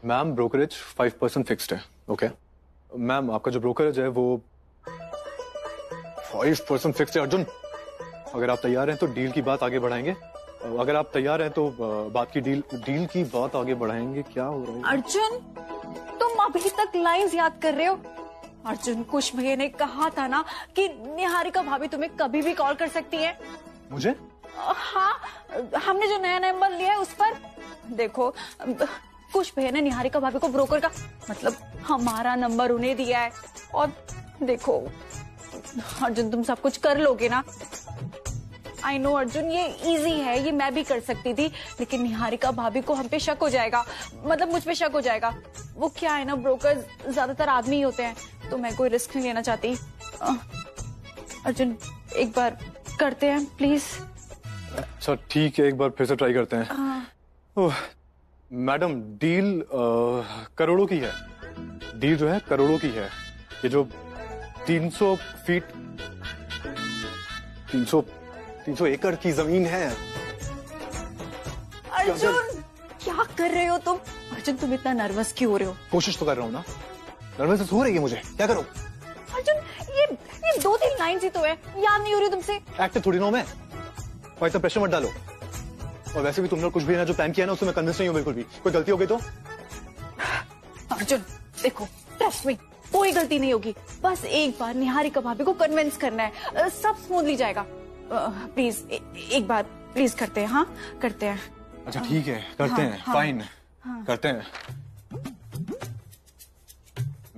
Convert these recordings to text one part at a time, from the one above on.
Ma'am brokerage 5% fixed है। Okay ma'am, आपका जो ब्रोकरेज है वो 5% फिक्स्ड है। अर्जुन, अगर आप तैयार हैं तो डील की बात आगे बढ़ाएंगे। अगर आप तैयार हैं तो बात की डील की बात आगे बढ़ाएंगे। क्या हो रहा है अर्जुन, तुम अभी तक लाइंस याद कर रहे हो? अर्जुन, कुछ भैया ने कहा था ना कि निहारिका भाभी तुम्हें कभी भी कॉल कर सकती है। मुझे? हाँ, हमने जो नया नंबर लिया है उस पर देखो, कुछ भैया ने निहारिका भाभी को ब्रोकर का मतलब हमारा नंबर उन्हें दिया है। और देखो अर्जुन, तुम सब कुछ कर लोगे ना? आई नो अर्जुन, ये इजी है, ये मैं भी कर सकती थी, लेकिन निहारिका भाभी को हम पे शक हो जाएगा, मतलब मुझ पे शक हो जाएगा। वो क्या है ना, ब्रोकर ज्यादातर आदमी ही होते हैं, तो मैं कोई रिस्क नहीं लेना चाहती। अर्जुन, एक बार करते हैं प्लीज। अच्छा ठीक है, एक बार फिर से ट्राई करते हैं। मैडम, डील करोड़ों की है। डील जो है करोड़ों की है। ये जो 300 फीट 300 एकड़ की जमीन है। अर्जुन, क्या कर रहे हो तुम? अर्जुन, तुम इतना नर्वस क्यों हो रहे हो? कोशिश तो कर रहा हूँ ना। नर्वस हो रही है मुझे, क्या करूँ? अर्जुन, ये 2-3 लाइन ही तो है, याद नहीं हो रही तुमसे? एक्टर थोड़ी ना हूं मैं, और इतना प्रेशर मत डालो। और वैसे भी तुमने कुछ भी ना जो प्लान किया ना, उसमें मैं कन्विंस नहीं हूँ बिल्कुल भी। कोई गलती हो गई तो? अर्जुन देखो, ट्रस्ट मी, कोई गलती नहीं होगी। बस एक बार निहारिका भाभी को कन्विंस करना है, सब स्मूथली जाएगा। प्लीज एक बार प्लीज करते हैं। हाँ करते हैं। अच्छा ठीक है, करते हैं। फाइन, करते हैं।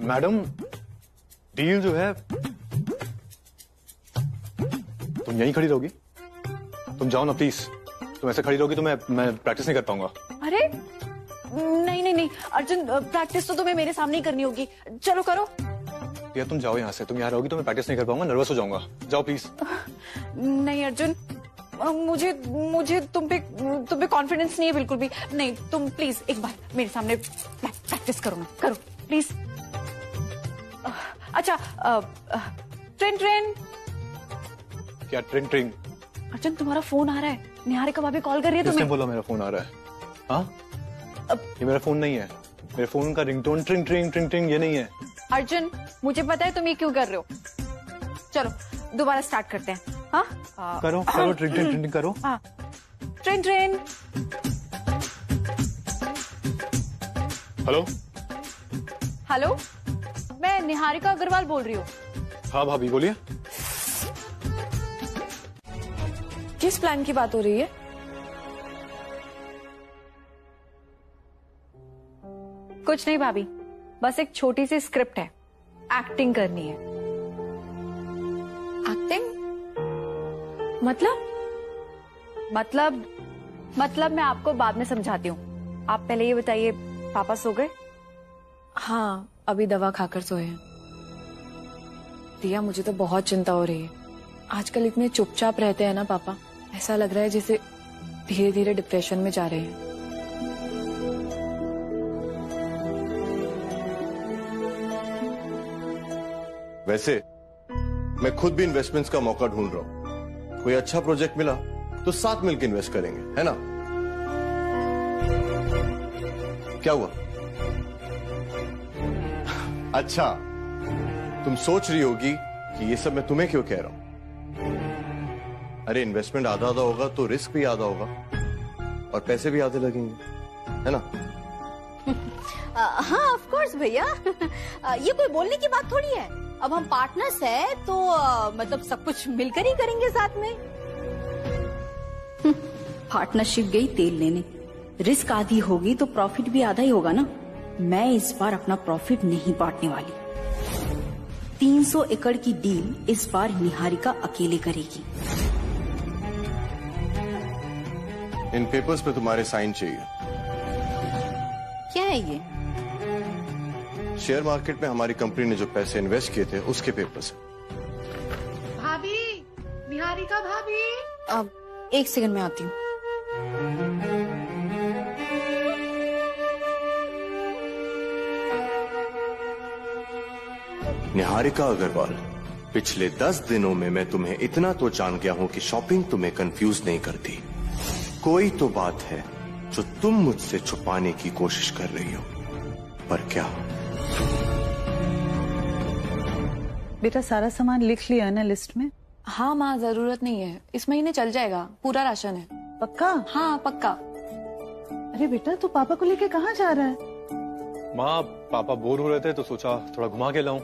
मैडम, डील जो है, तुम यहीं खड़ी रहोगी? तुम जाओ ना प्लीज। तुम ऐसे खड़ी रहोगी तो मैं प्रैक्टिस नहीं कर पाऊंगा। अरे नहीं अर्जुन, प्रैक्टिस तो तुम्हें मेरे सामने ही करनी होगी। चलो करो। या तुम जाओ यहाँ से। तुम यहाँ रहोगी तो मैं प्रैक्टिस नहीं कर पाऊंगा, नर्वस हो जाऊंगा। जाओ प्लीज। नहीं अर्जुन, मुझे तुम पे कॉन्फिडेंस नहीं है बिल्कुल भी। नहीं, तुम प्लीज एक बार मेरे सामने प्रैक्टिस करो ना, करो प्लीज। अच्छा, ट्रेन। क्या ट्रेन? अर्जुन, तुम्हारा फोन आ रहा है, निहारिका भाभी कॉल कर रही है तुम्हें। किसने बोला मेरा फोन आ रहा है? हाँ, ये मेरा फोन नहीं है। मेरे फोन का रिंगटोन ट्रिंग ये नहीं है। अर्जुन, मुझे पता है तुम ये क्यों कर रहे हो। चलो दोबारा स्टार्ट करते हैं। हाँ करो ट्रिंग करो। हाँ, ट्रेन। हेलो, मैं निहारिका अग्रवाल बोल रही हूँ। हाँ भाभी बोलिए। किस प्लान की बात हो रही है? कुछ नहीं भाभी, बस एक छोटी सी स्क्रिप्ट है, एक्टिंग करनी है। एक्टिंग? मतलब मैं आपको बाद में समझाती हूँ। आप पहले ये बताइए, पापा सो गए? हाँ, अभी दवा खाकर सोए हैं। दिया, मुझे तो बहुत चिंता हो रही है। आजकल इतने चुपचाप रहते हैं ना पापा, ऐसा लग रहा है जैसे धीरे धीरे डिप्रेशन में जा रहे हैं। वैसे मैं खुद भी इन्वेस्टमेंट्स का मौका ढूंढ रहा हूं। कोई अच्छा प्रोजेक्ट मिला तो साथ मिलकर इन्वेस्ट करेंगे, है ना? क्या हुआ? अच्छा, तुम सोच रही होगी कि ये सब मैं तुम्हें क्यों कह रहा हूं। अरे इन्वेस्टमेंट आधा होगा तो रिस्क भी आधा होगा और पैसे भी आधे लगेंगे, है ना? हाँ ऑफ कोर्स भैया। ये कोई बोलने की बात थोड़ी है। अब हम पार्टनर्स हैं तो मतलब सब कुछ मिलकर ही करेंगे साथ में। पार्टनरशिप गई तेल लेने, रिस्क आधी होगी तो प्रॉफिट भी आधा ही होगा ना। मैं इस बार अपना प्रॉफिट नहीं बांटने वाली। 300 एकड़ की डील इस बार निहारिका अकेले करेगी। इन पेपर्स पे तुम्हारे साइन चाहिए। क्या है ये? शेयर मार्केट में हमारी कंपनी ने जो पैसे इन्वेस्ट किए थे उसके पेपर्स। भाभी, निहारिका भाभी। अब एक सेकंड में आती हूँ। निहारिका अग्रवाल, पिछले 10 दिनों में मैं तुम्हें इतना तो जान गया हूं कि शॉपिंग तुम्हें कंफ्यूज नहीं करती। कोई तो बात है जो तुम मुझसे छुपाने की कोशिश कर रही हो। पर क्या? बेटा सारा सामान लिख लिया ना लिस्ट में? हाँ माँ, जरूरत नहीं है, इस महीने चल जाएगा, पूरा राशन है। पक्का? हाँ पक्का। अरे बेटा तू पापा को लेके कहाँ जा रहा है? माँ, पापा बोर हो रहे थे तो सोचा थोड़ा घुमा के लाऊं।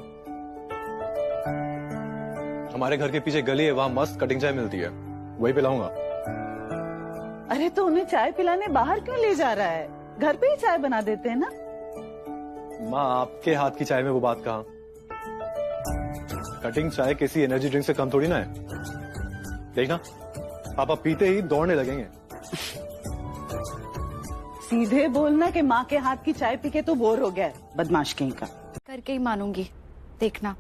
हमारे घर के पीछे गली है, वहाँ मस्त कटिंग चाय मिलती है, वही पिलाऊंगा। अरे तो उन्हें चाय पिलाने बाहर क्यों ले जा रहा है? घर पे ही चाय बना देते हैं ना। माँ, आपके हाथ की चाय में वो बात कहाँ? कटिंग चाय किसी एनर्जी ड्रिंक से कम थोड़ी ना है। देखना, पापा पीते ही दौड़ने लगेंगे। सीधे बोलना कि माँ के हाथ की चाय पी के तू बोर हो गया है, बदमाश कहीं का। करके ही मानूंगी, देखना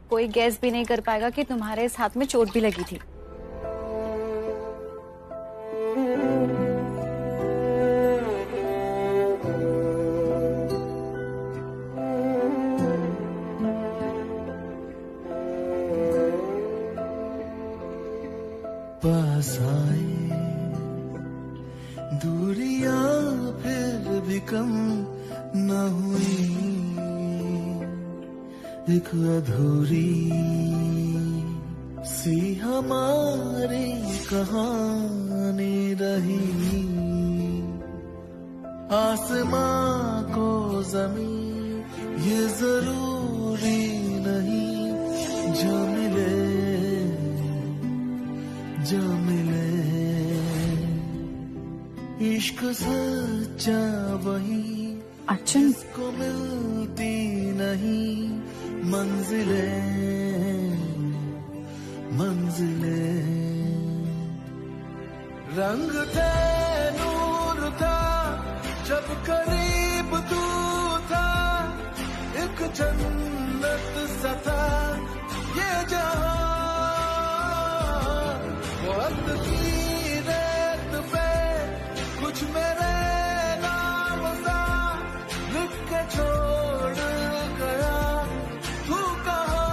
कोई गैस भी नहीं कर पाएगा कि तुम्हारे इस हाथ में चोट भी लगी थी। पास आए दूरियां फिर भी कम न हुई, एक अधूरी सी हमारी कहानी रही। आसमां को जमीन ये जरूरी नहीं, जो मिले जो मिले। इश्क सच्चा वही अर्जुन, को मिलती नहीं, मंजिले मंजिले। रंग थे नूर था जब करीब तू था, एक जन्नत सा था ये जहां। वक्त की रेत पे कुछ मेरे नाम सा लिख के छोड़ गया, तू कहाँ?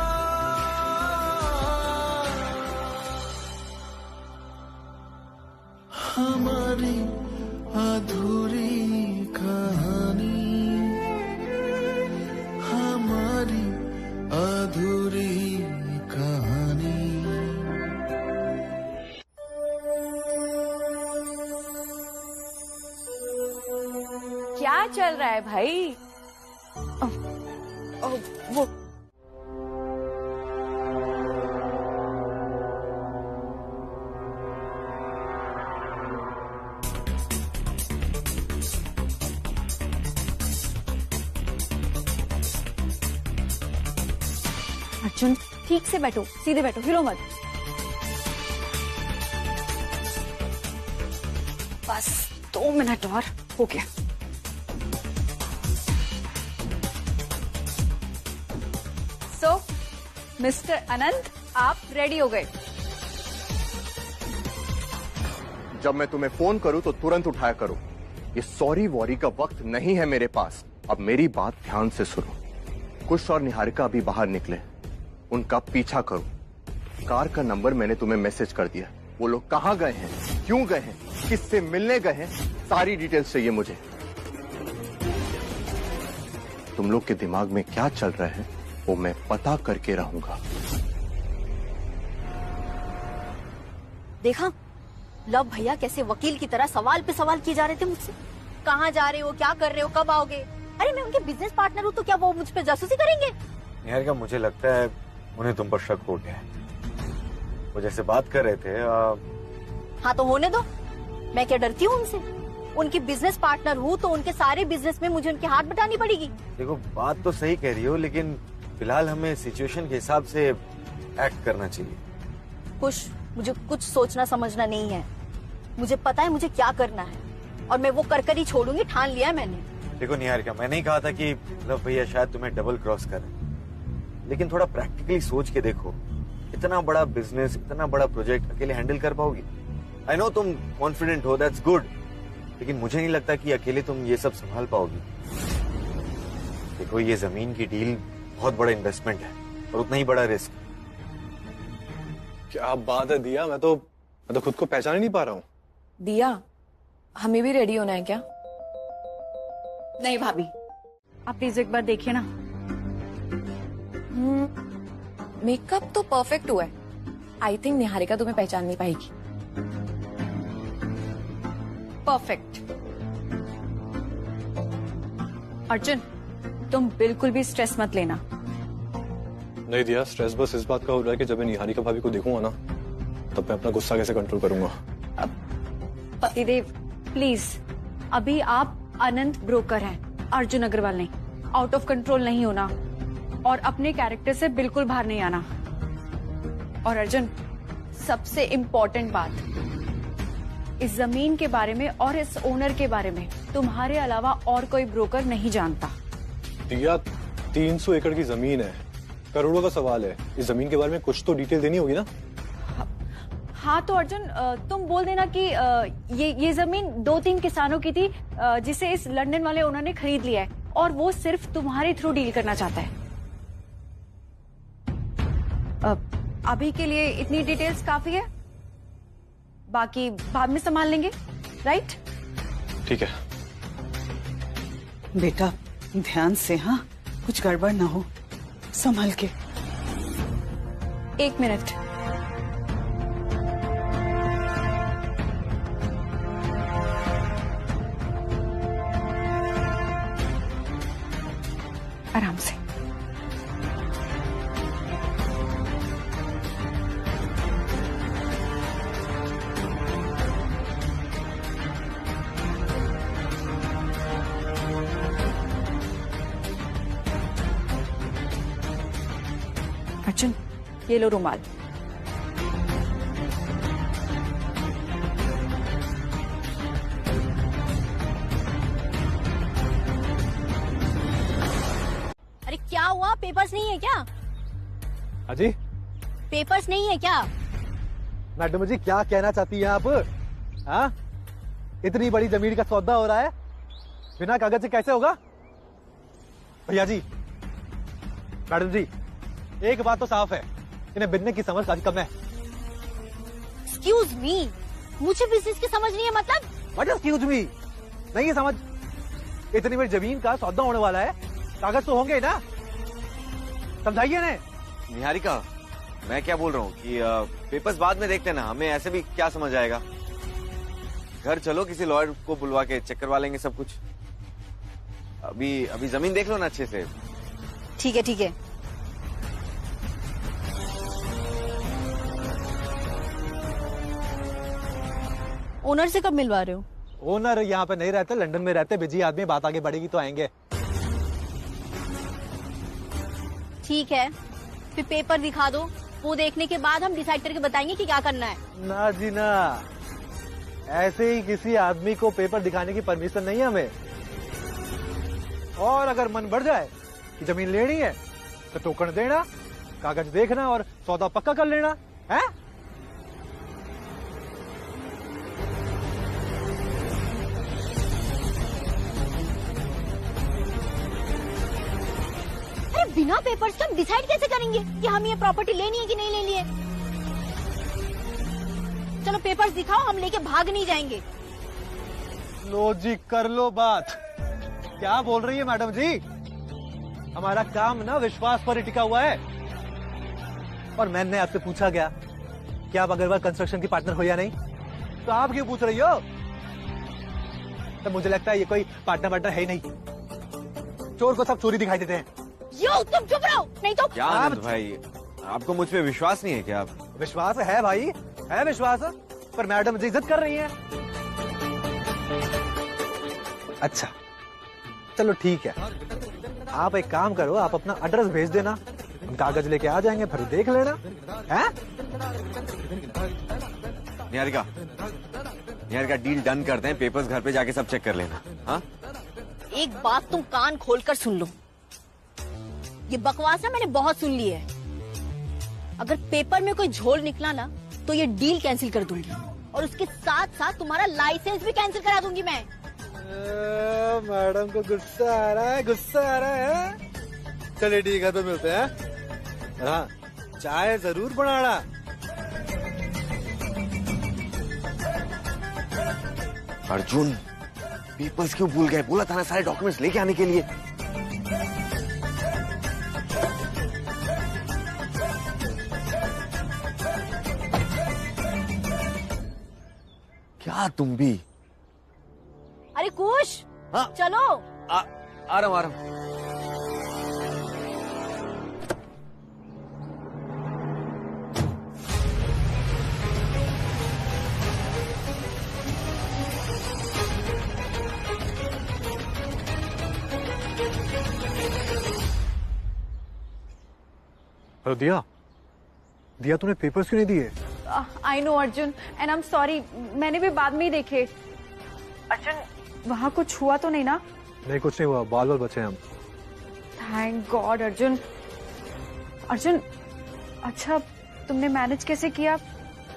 हमारी अधूरी कहानी, हमारी अधूरी कहानी। क्या चल रहा है भाई? वो अर्जुन, ठीक से बैठो, सीधे बैठो, हिलो मत। बस 2 मिनट और हो गया। सो मिस्टर अनंत, आप रेडी हो गए? जब मैं तुम्हें फोन करूं तो तुरंत उठाया करो। ये सॉरी वॉरी का वक्त नहीं है मेरे पास। अब मेरी बात ध्यान से सुनो। कुश और निहारिका अभी बाहर निकले, उनका पीछा करो। कार का नंबर मैंने तुम्हें मैसेज कर दिया। वो लोग कहाँ गए हैं, क्यों गए हैं, किससे मिलने गए हैं, सारी डिटेल्स चाहिए मुझे। तुम लोग के दिमाग में क्या चल रहा है वो मैं पता करके रहूंगा। देखा लव भैया कैसे वकील की तरह सवाल पे सवाल किए जा रहे थे मुझसे। कहाँ जा रहे हो, क्या कर रहे हो, कब आओगे? अरे मैं उनके बिजनेस पार्टनर हूँ तो क्या वो मुझ पे जासूसी करेंगे? निहारिका, मुझे लगता है उन्हें तुम पर शक हो गया है। वो जैसे बात कर रहे थे हाँ तो होने दो, मैं क्या डरती हूँ उनसे? उनकी बिजनेस पार्टनर हूँ तो उनके सारे बिजनेस में मुझे उनके हाथ बटानी पड़ेगी। देखो, बात तो सही कह रही हो, लेकिन फिलहाल हमें सिचुएशन के हिसाब से एक्ट करना चाहिए। कुछ मुझे कुछ सोचना समझना नहीं है। मुझे पता है मुझे क्या करना है और मैं वो कर ही छोड़ूंगी, ठान लिया है मैंने। देखो निहारिका, मैं नहीं कहा था कि लव भैया शायद तुम्हें डबल क्रॉस करें, लेकिन थोड़ा प्रैक्टिकली सोच के देखो। इतना बड़ा बिजनेस, इतना बड़ा प्रोजेक्ट अकेले हैंडल कर पाओगी? आई नो तुम कॉन्फिडेंट हो, दैट्स गुड, लेकिन मुझे नहीं लगता कि अकेले तुम ये सब संभाल पाओगी। देखो, ये जमीन की डील बहुत बड़ा इन्वेस्टमेंट है और उतना ही बड़ा रिस्क। क्या बात है दिया, मैं तो खुद को पहचान ही नहीं पा रहा हूँ। दिया, हमें भी रेडी होना है क्या? नहीं भाभी, आप प्लीज एक बार देखिए ना। मेकअप तो परफेक्ट हुआ है। आई थिंक निहारिका तुम्हें पहचान नहीं पाएगी। परफेक्ट। अर्जुन, तुम बिल्कुल भी स्ट्रेस मत लेना। नहीं दिया, स्ट्रेस बस इस बात का हो रहा है कि जब मैं निहारिका भाभी को देखूंगा ना, तब मैं अपना गुस्सा कैसे कंट्रोल करूंगा। पतिदेव प्लीज, अभी आप अनंत ब्रोकर हैं, अर्जुन अग्रवाल नहीं। आउट ऑफ कंट्रोल नहीं होना और अपने कैरेक्टर से बिल्कुल बाहर नहीं आना। और अर्जुन, सबसे इम्पोर्टेंट बात, इस जमीन के बारे में और इस ओनर के बारे में तुम्हारे अलावा और कोई ब्रोकर नहीं जानता। दिया, 300 एकड़ की जमीन है, करोड़ों का सवाल है। इस जमीन के बारे में कुछ तो डिटेल देनी होगी ना। हाँ तो अर्जुन, तुम बोल देना कि ये जमीन 2-3 किसानों की थी, जिसे इस लंदन वाले ओनर ने खरीद लिया है और वो सिर्फ तुम्हारे थ्रू डील करना चाहता है। अभी के लिए इतनी डिटेल्स काफी है, बाकी बाद में संभाल लेंगे, राइट? ठीक है बेटा, ध्यान से, हाँ, कुछ गड़बड़ ना हो, संभल के। 1 मिनट। आराम से। अर्जुन, ये लो रुमाल। अरे क्या हुआ, पेपर्स नहीं है क्या? अजी, पेपर्स नहीं है क्या? मैडम जी क्या कहना चाहती हैं आप? हाँ, इतनी बड़ी जमीन का सौदा हो रहा है, बिना कागज से कैसे होगा? भैया जी, मैडम जी, एक बात तो साफ है, इन्हें बिजनेस की समझ काफी कम है। एक्सक्यूज मी, मुझे बिजनेस की समझ नहीं है मतलब? What excuse me? नहीं है समझ? इतनी बड़ी जमीन का सौदा होने वाला है, कागज तो होंगे ना, समझाइए ना। निहारिका, मैं क्या बोल रहा हूँ कि पेपर्स बाद में देखते ना, हमें ऐसे भी क्या समझ आएगा। घर चलो, किसी लॉयर को बुलवा के चेक करवा लेंगे सब कुछ। अभी जमीन देख लो ना अच्छे से। ठीक है ठीक है। ओनर से कब मिलवा रहे हो? ओनर यहाँ पे नहीं रहते, लंदन में रहते, बिजी आदमी, बात आगे बढ़ेगी तो आएंगे। ठीक है, फिर पेपर दिखा दो, वो देखने के बाद हम डिसाइड करके बताएंगे कि क्या करना है। ना जी ना, ऐसे ही किसी आदमी को पेपर दिखाने की परमिशन नहीं है हमें। और अगर मन बढ़ जाए कि जमीन लेनी है तो टोकन देना, कागज देखना और सौदा पक्का कर लेना है। अरे बिना पेपर्स के हम डिसाइड कैसे करेंगे कि हम ये प्रॉपर्टी लेनी है कि नहीं लेनी है? चलो पेपर्स दिखाओ, हम लेके भाग नहीं जाएंगे। लो जी, कर लो बात। क्या बोल रही है मैडम जी? हमारा काम ना विश्वास पर ही टिका हुआ है। और मैंने आपसे पूछा क्या कि आप अग्रवाल कंस्ट्रक्शन की पार्टनर हो या नहीं? तो आप क्यों पूछ रही हो? तो मुझे लगता है ये कोई पार्टनर है ही नहीं। चोर को सब चोरी दिखाई देते हैं। यो, तुम चुप रहो, नहीं तो। क्या आनंद भाई, आपको मुझ पे विश्वास नहीं है क्या? आप विश्वास है भाई, है विश्वास, पर मैडम जी इज्जत कर रही हैं। अच्छा चलो ठीक है, आप एक काम करो, आप अपना एड्रेस भेज देना, हम कागज लेके आ जाएंगे, फिर देख लेना है। निहारिका, डील डन करते हैं, पेपर्स घर पे जाके सब चेक कर लेना। हाँ, एक बात तुम कान खोलकर सुन लो, ये बकवास ना मैंने बहुत सुन ली है। अगर पेपर में कोई झोल निकला ना तो ये डील कैंसिल कर दूंगी और उसके साथ साथ तुम्हारा लाइसेंस भी कैंसिल करा दूंगी मैं। मैडम को गुस्सा आ रहा है, गुस्सा आ रहा है। चलिए ठीक है, तो मिलते हैं। हाँ, चाय जरूर बनाना। अर्जुन, पेपर्स क्यों भूल गए? बोला था ना सारे डॉक्यूमेंट्स लेके आने के लिए। क्या तुम भी? अरे कुश, हाँ? चलो। आ रहा हूँ। हेलो दिया, दिया तूने पेपर्स क्यों नहीं दिए? I know Arjun, and I am sorry, मैंने भी बाद में ही देखे। अर्जुन, वहाँ कुछ हुआ तो नहीं ना? नहीं, कुछ नहीं हुआ, बाल बाल बचे हैं हम। Thank God Arjun. अर्जुन, अच्छा तुमने मैनेज कैसे किया?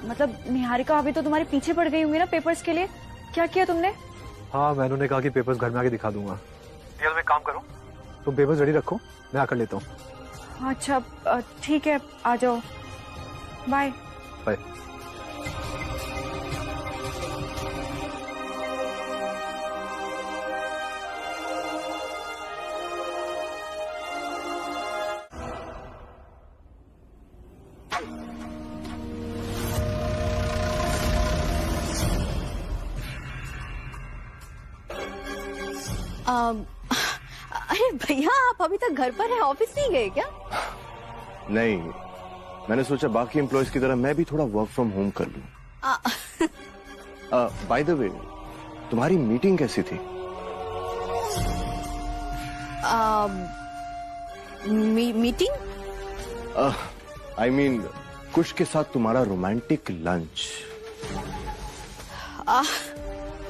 मतलब निहारिका अभी तो तुम्हारे पीछे पड़ गई होंगी ना पेपर्स के लिए, क्या किया तुमने? हाँ, मैंने उन्हें कहा कि पेपर्स घर में आके दिखा दूंगा। दिया मैं काम करूँ, तुम पेपर्स रेडी रखो, मैं आकर लेता हूँ। अच्छा ठीक है, आ जाओ। Bye bye. अरे भैया, आप अभी तक घर पर है, ऑफिस नहीं गए क्या? नहीं, मैंने सोचा बाकी एम्प्लॉयज की तरह मैं भी थोड़ा वर्क फ्रॉम होम कर लूं। बाय द वे, तुम्हारी मीटिंग कैसी थी? मीटिंग? आई मीन कुश के साथ तुम्हारा romantic lunch.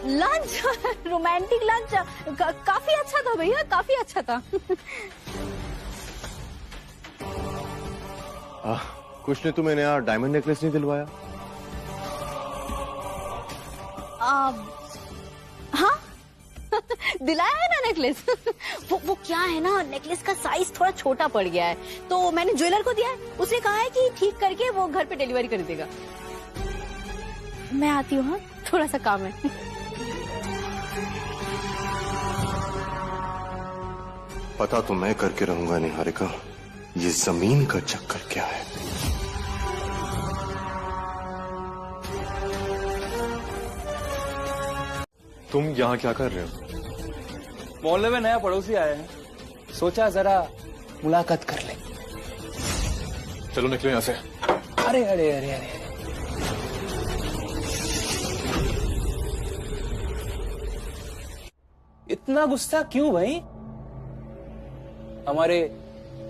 Lunch? Romantic lunch काफी अच्छा था भैया, काफी अच्छा था। कुश ने तुम्हें नया डायमंड नेकलेस नहीं दिलवाया? हाँ दिलाया है ना नेकलेस। वो क्या है ना, नेकलेस का साइज थोड़ा छोटा पड़ गया है, तो मैंने ज्वेलर को दिया है, उसने कहा है कि ठीक करके वो घर पे डिलीवरी कर देगा। मैं आती हूँ, हाँ, थोड़ा सा काम है। पता तो मैं करके रहूंगा निहारिका, ये जमीन का चक्कर क्या है। तुम यहाँ क्या कर रहे हो? मोहल्ले में नया पड़ोसी आया है, सोचा जरा मुलाकात कर ले। चलो निकलो यहाँ से। अरे अरे अरे अरे, इतना गुस्सा क्यों भाई? हमारे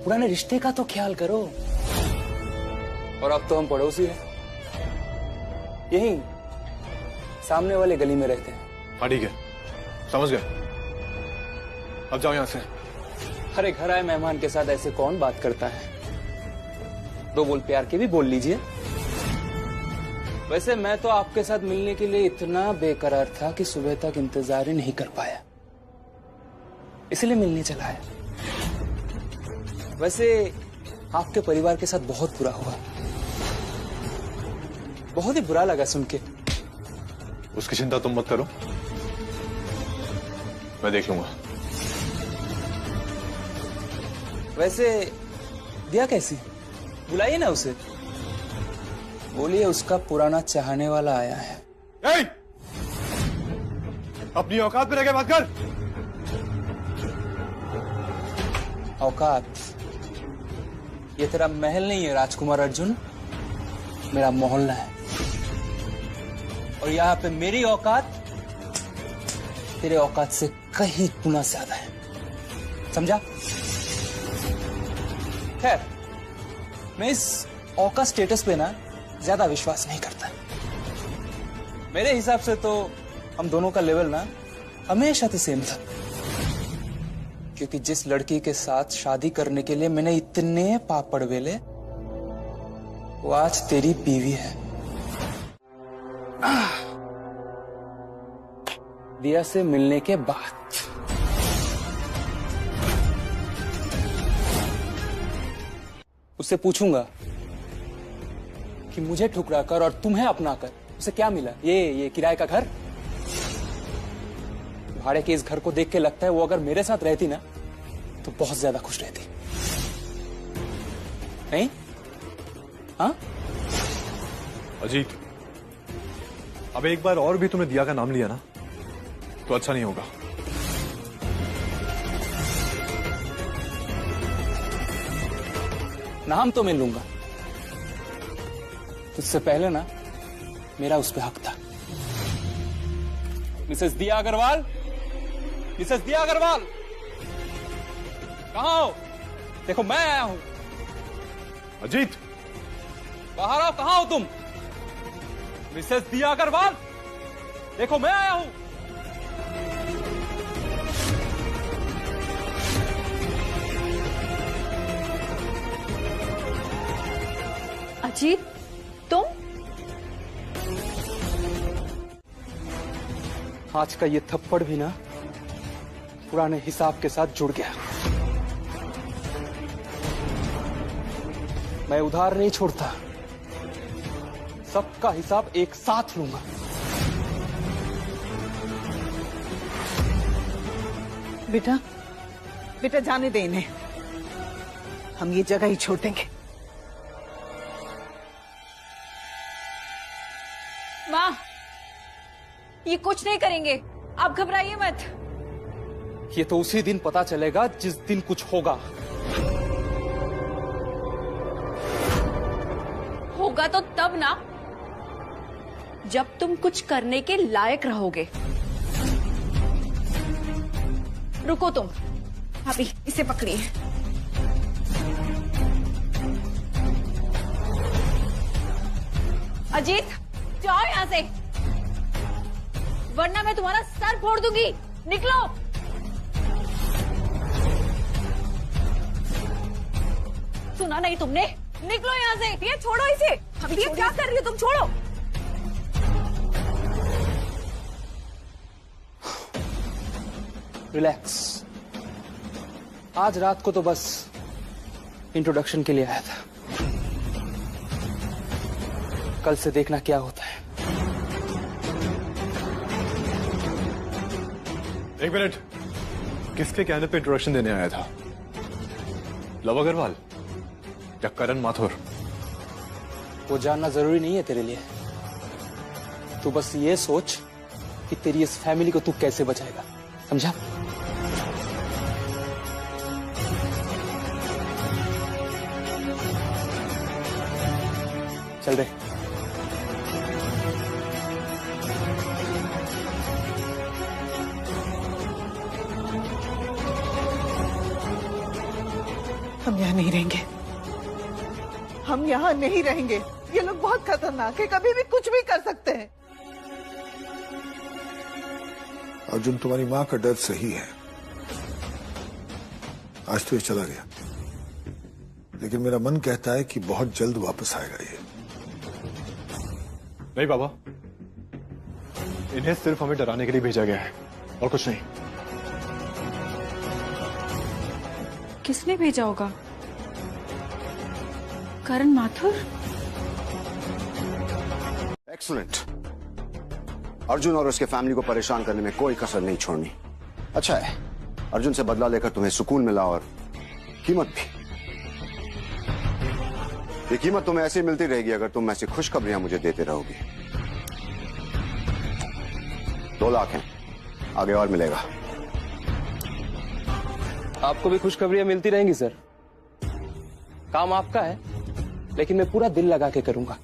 पुराने रिश्ते का तो ख्याल करो। और अब तो हम पड़ोसी हैं, यहीं सामने वाले गली में रहते हैं। हाँ ठीक है, समझ गए, अब जाओ यहाँ से। अरे घर आए मेहमान के साथ ऐसे कौन बात करता है? दो बोल प्यार के भी बोल लीजिए। वैसे मैं तो आपके साथ मिलने के लिए इतना बेकरार था कि सुबह तक इंतजार ही नहीं कर पाया, इसलिए मिलने चला आया। वैसे आपके परिवार के साथ बहुत बुरा हुआ, बहुत ही बुरा लगा सुन के। उसकी चिंता तुम मत करो, मैं देख लूंगा। वैसे दिया कैसी? बुलाइए ना उसे, बोलिए उसका पुराना चाहने वाला आया है। अपनी औकात में रह के बात कर। औकात? ये तेरा महल नहीं है राजकुमार अर्जुन, मेरा मोहल्ला है। और यहाँ पे मेरी औकात तेरे औकात से कहीं गुना ज्यादा है, समझा? खैर, मैं इस औकात स्टेटस पे ना ज्यादा विश्वास नहीं करता। मेरे हिसाब से तो हम दोनों का लेवल ना हमेशा से सेम था, क्योंकि जिस लड़की के साथ शादी करने के लिए मैंने इतने पापड़ बेले, वो आज तेरी बीवी है। दिया से मिलने के बाद उससे पूछूंगा कि मुझे ठुकरा कर और तुम्हें अपना कर उसे क्या मिला? ये किराए का घर? भाड़े के इस घर को देख के लगता है वो अगर मेरे साथ रहती ना तो बहुत ज्यादा खुश रहती, नहीं? हाँ अजीत, अब एक बार और भी तुमने दिया का नाम लिया ना तो अच्छा नहीं होगा। नाम तो मैं लूंगा, उससे पहले ना मेरा उस पे हक था। मिसेस दिया अग्रवाल, मिसेस दिया अग्रवाल, कहाँ हो? देखो मैं आया हूं। अजीत, बाहर आओ, कहाँ हो तुम? मिसेस दिया अग्रवाल, देखो मैं आया हूं। अजीत, तुम? आज का ये थप्पड़ भी ना पुराने हिसाब के साथ जुड़ गया। मैं उधार नहीं छोड़ता, सबका हिसाब एक साथ लूंगा। बेटा, बेटा जाने दे इन्हें, हम ये जगह ही छोड़ देंगे। माँ, ये कुछ नहीं करेंगे, आप घबराइए मत। ये तो उसी दिन पता चलेगा जिस दिन कुछ होगा। होगा तो तब ना, जब तुम कुछ करने के लायक रहोगे। रुको तुम, अभी इसे पकड़िए। अजीत, जाओ यहां से, वरना मैं तुम्हारा सर फोड़ दूंगी। निकलो। सुना नहीं तुमने? निकलो यहाँ से। ये छोड़ो इसे। अभी ये क्या कर रही हो तुम? छोड़ो। रिलैक्स, आज रात को तो बस इंट्रोडक्शन के लिए आया था, कल से देखना क्या होता है। एक मिनट, किसके कहने पे इंट्रोडक्शन देने आया था? लव अग्रवाल या करण माथुर? वो जानना जरूरी नहीं है तेरे लिए। तू बस ये सोच कि तेरी इस फैमिली को तू कैसे बचाएगा, समझा? चल दे। हम यहाँ नहीं रहेंगे, हम यहाँ नहीं रहेंगे। ये लोग बहुत खतरनाक है, कभी भी कुछ भी कर सकते हैं। अर्जुन, तुम्हारी माँ का डर सही है। आज तो ये चला गया, लेकिन मेरा मन कहता है कि बहुत जल्द वापस आएगा ये। नहीं बाबा, इन्हें सिर्फ हमें डराने के लिए भेजा गया है और कुछ नहीं। किसने भेजा होगा? करण माथुर? एक्सीलेंट। अर्जुन और उसके फैमिली को परेशान करने में कोई कसर नहीं छोड़नी। अच्छा है, अर्जुन से बदला लेकर तुम्हें सुकून मिला और कीमत भी। ये कीमत तुम्हें ऐसे मिलती रहेगी अगर तुम ऐसी खुशखबरियां मुझे देते रहोगी। 2 लाख हैं, आगे और मिलेगा। आपको भी खुशखबरियां मिलती रहेंगी सर। काम आपका है, लेकिन मैं पूरा दिल लगा के करूंगा।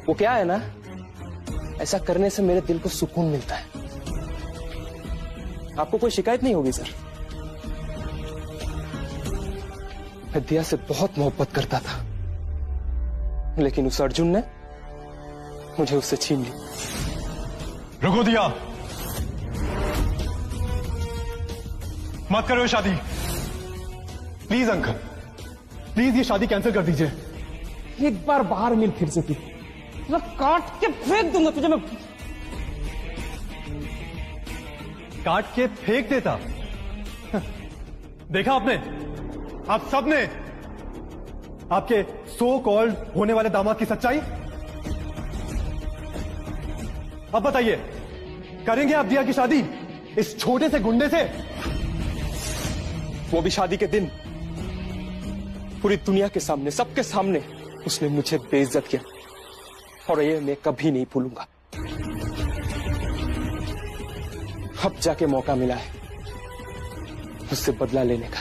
वो क्या है ना, ऐसा करने से मेरे दिल को सुकून मिलता है। आपको कोई शिकायत नहीं होगी सर। मैं दिया से बहुत मोहब्बत करता था, लेकिन उस अर्जुन ने मुझे उससे छीन ली। रुको दिया, मत करो शादी प्लीज। अंकल प्लीज ये शादी कैंसिल कर दीजिए। एक बार बाहर मिल फिर से, तू काट के फेंक दूंगा तुझे मैं। काट के फेंक देता? देखा आपने, आप सबने आपके सो कॉल्ड होने वाले दामाद की सच्चाई। अब बताइए, करेंगे आप दिया की शादी इस छोटे से गुंडे से? वो भी शादी के दिन पूरी दुनिया के सामने, सबके सामने उसने मुझे बेइज्जत किया। और ये मैं कभी नहीं भूलूंगा। अब जाके मौका मिला है उससे बदला लेने का।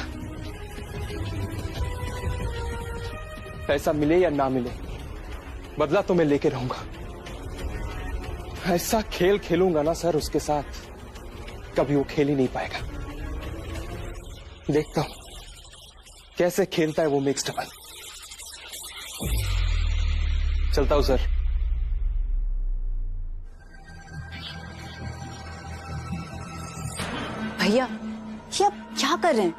पैसा मिले या ना मिले, बदला तो मैं लेके रहूंगा। ऐसा खेल खेलूंगा ना सर उसके साथ, कभी वो खेल ही नहीं पाएगा। देखता हूं कैसे खेलता है वो मिक्स डबल। चलता हूं सर। भैया ये आप क्या कर रहे हैं?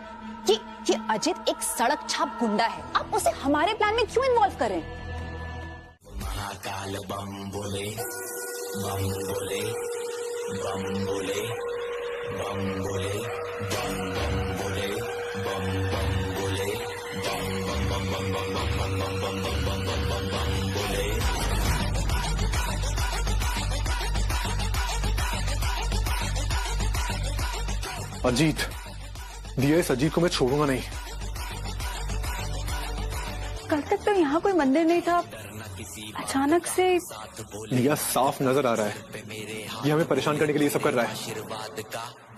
ये अजित एक सड़क छाप गुंडा है, आप उसे हमारे प्लान में क्यों इन्वॉल्व कर रहे हैं? महाकाल बम बोले, बम बोले, बम बोले, बम बोले, बम बम बोले, बम बम बोले, बम बम बम बम बम बम बम बम बम बम बम बम बम बोले। अजीत, दिया इस अजीत को मैं छोड़ूंगा नहीं। कल तक तो यहाँ कोई मंदिर नहीं था, अचानक से दिया साफ नजर आ रहा है ये हमें परेशान करने के लिए सब कर रहा है।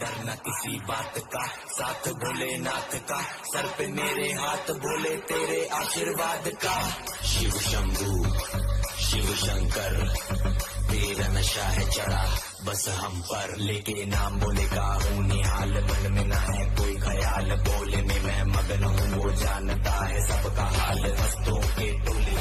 डरना किसी बात का, साथ भोलेनाथ का, सर पे मेरे हाथ भोले तेरे आशीर्वाद का। शिव शंभू शिव शंकर तेरा नशा है चढ़ा बस हम पर, लेके नाम बोले का हूँ निहाल, मन में ना है कोई ख्याल, बोले में मैं मगन हूँ वो जानता है सबका हाल, हस्तों के टोले।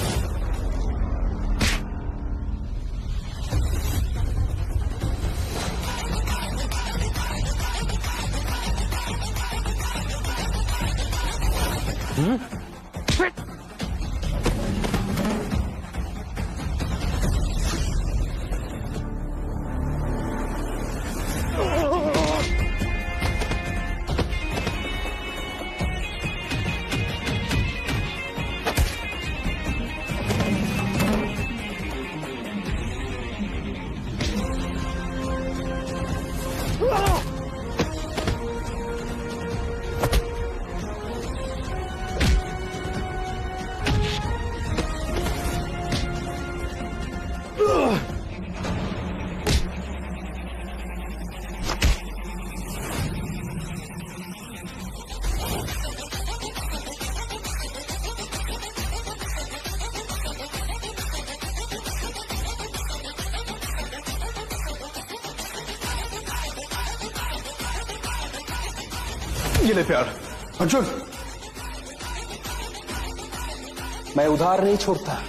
ये ले प्यार। अर्जुन, मैं उधार नहीं छोड़ता,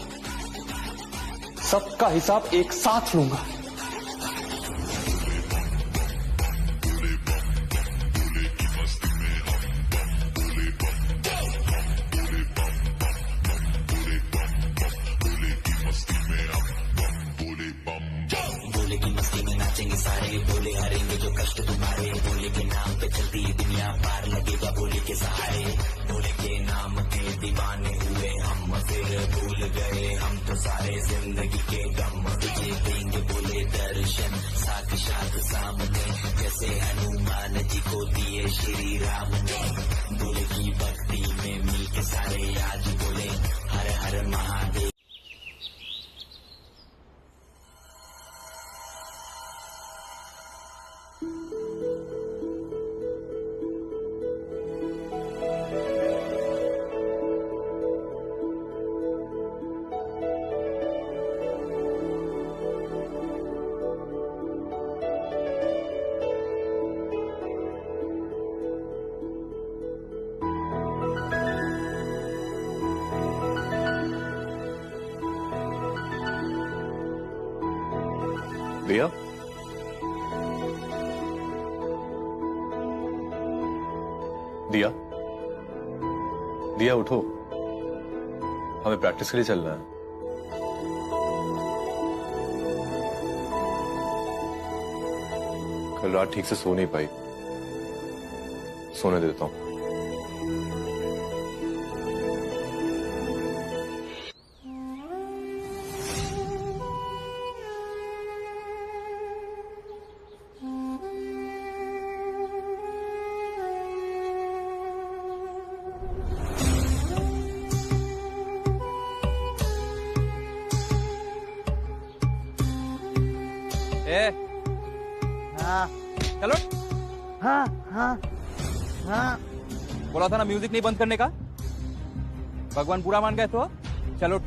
सबका हिसाब एक साथ लूंगा। बोले की मस्ती में नाचेंगे सारे, बोले हारेंगे जो कष्ट तुम्हारे, बोले के नाम पे चलती दुनिया पार लगेगा बोले के सहारे, बोले के नाम के दीवाने हुए हम, फिर भूल गए हम तो सारे जिंदगी के गम, तुझे देंगे बोले दर्शन साक्षात सामने, जैसे हनुमान जी को दिए श्री राम ने, बोले की भक्ति में मिल के सारे आज बोले हर हर महादेव। दिया, दिया, दिया उठो, हमें प्रैक्टिस के लिए चलना है। कल रात ठीक से सो नहीं पाई, सोने देता हूं। ए, हाँ चलो। हाँ हाँ हाँ। बोला था ना म्यूजिक नहीं बंद करने का। भगवान पूरा मान गए तो चलो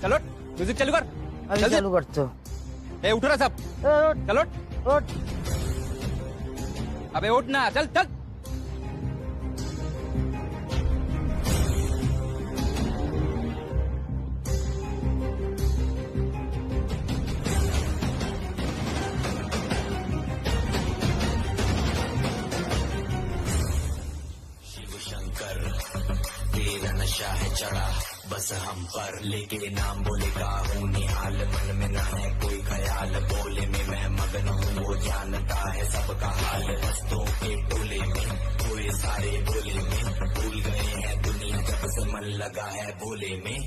चलो म्यूजिक चालू कर। अभी चालू करते हो। ए उठ रहा सब, चलो उठ। अबे उठ ना, चल चल। तेरा नशा है चढ़ा बस हम पर, लेके नाम बोले का हूँ निहाल, मन में ना है कोई ख्याल, बोले में मैं मगन हूँ, वो जानता है सबका हाल, हंसों के टोले में कोई सारे बोले में, भूल गए हैं दुनिया जब से मन लगा है भोले में।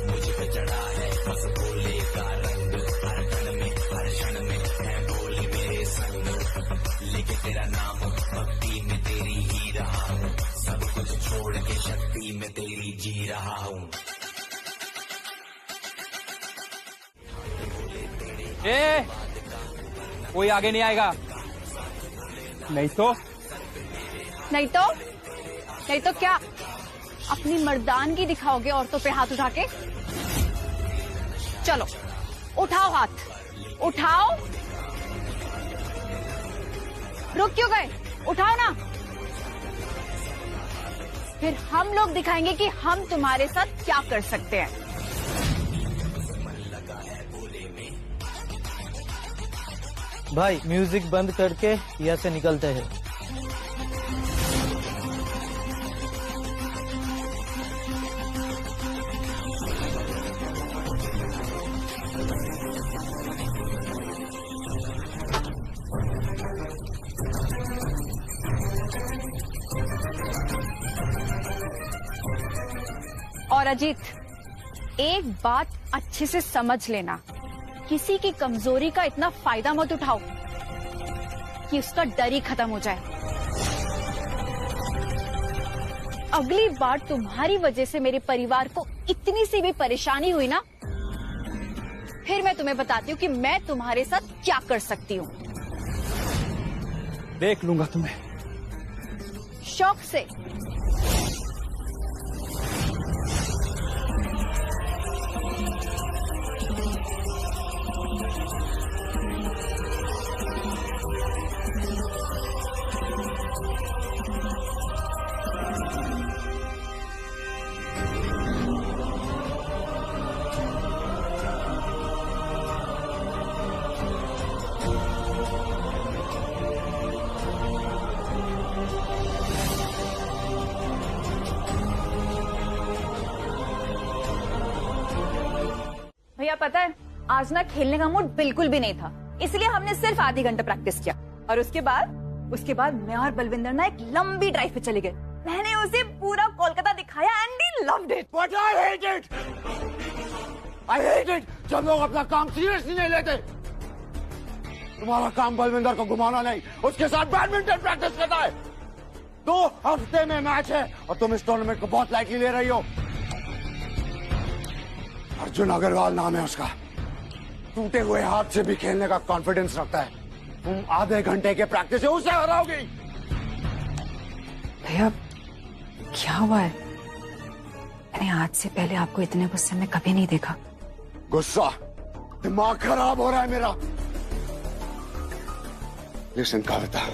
मुझ पे चढ़ा है बस भोले का रंग, हर क्षण में हर क्षण में है भोले मेरे संग, लेके तेरा नाम भक्ति में तेरी ही रहा हूँ, सब कुछ छोड़ के शक्ति में तेरी जी रहा हूँ। ए, कोई आगे नहीं आएगा। नहीं तो नहीं तो नहीं तो क्या अपनी मर्दानगी दिखाओगे औरतों पे हाथ उठा के? चलो उठाओ हाथ, उठाओ। रुक क्यों गए? उठाओ ना। फिर हम लोग दिखाएंगे कि हम तुम्हारे साथ क्या कर सकते हैं। भाई म्यूजिक बंद करके यहाँ से निकलते हैं। और अजीत, एक बात अच्छे से समझ लेना, किसी की कमजोरी का इतना फायदा मत उठाओ कि उसका डर ही खत्म हो जाए। अगली बार तुम्हारी वजह से मेरे परिवार को इतनी सी भी परेशानी हुई ना, फिर मैं तुम्हें बताती हूँ कि मैं तुम्हारे साथ क्या कर सकती हूँ। देख लूंगा तुम्हें। शौक से। भैया पता है, आज ना खेलने का मूड बिल्कुल भी नहीं था, इसलिए हमने सिर्फ आधी घंटा प्रैक्टिस किया और उसके बाद मैं और बलविंदर ना एक लंबी ड्राइव पे चले गए। मैंने उसे पूरा कोलकाता दिखाया and he loved it. But I hate it! I hate it! जब लोग अपना काम सीरियसली नहीं लेते। तुम्हारा काम बलविंदर को घुमाना नहीं, उसके साथ बैडमिंटन प्रैक्टिस करना है। 2 हफ्ते में मैच है और तुम इस टूर्नामेंट को बहुत लाइटली ले रही हो। अर्जुन अग्रवाल नाम है उसका, टूटे हुए हाथ से भी खेलने का कॉन्फिडेंस रखता है। तुम आधे घंटे के प्रैक्टिस से उसे हराओगी। भैया क्या हुआ है? मैंने आज से पहले आपको इतने गुस्से में कभी नहीं देखा। गुस्सा? दिमाग खराब हो रहा है मेरा। लिसन कविता,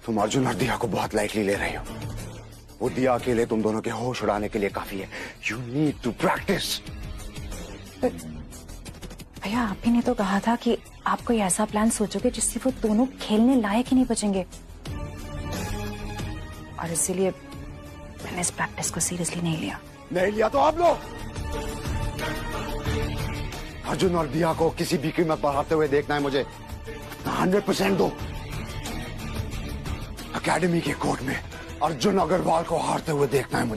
तुम अर्जुन और दिया को बहुत लाइटली ले रही हो। वो दिया अकेले तुम दोनों के होश उड़ाने के लिए काफी है। You need to practise. भैया आप ही ने तो कहा था कि आप कोई ऐसा प्लान सोचोगे जिससे वो दोनों खेलने लायक ही नहीं बचेंगे, और इसीलिए मैंने इस प्रैक्टिस को सीरियसली नहीं लिया। नहीं लिया तो आप लो। अर्जुन और दिया को किसी भी कीमत पर हारते हुए देखना है मुझे। 100% दो। एकेडमी के कोर्ट में अर्जुन अग्रवाल को हारते हुए देखना है मुझे।